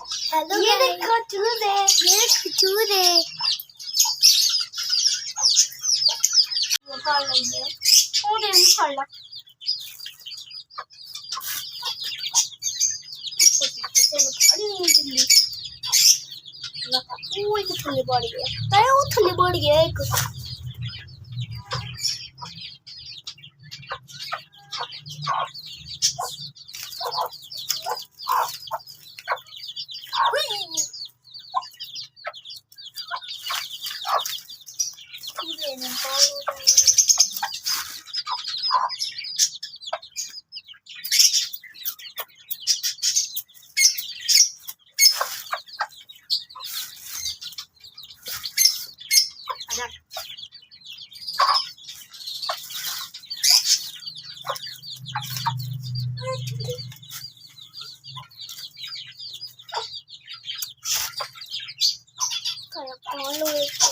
hello ये देखो चूजे, ये चूजे वो फड़ लेंगे वो दे नहीं फड़ ला चलो फड़ी नहीं जल्दी लगा वो एक थल्ले बढ़ गया ताया वो थल्ले बढ़ गया एक kayak malu itu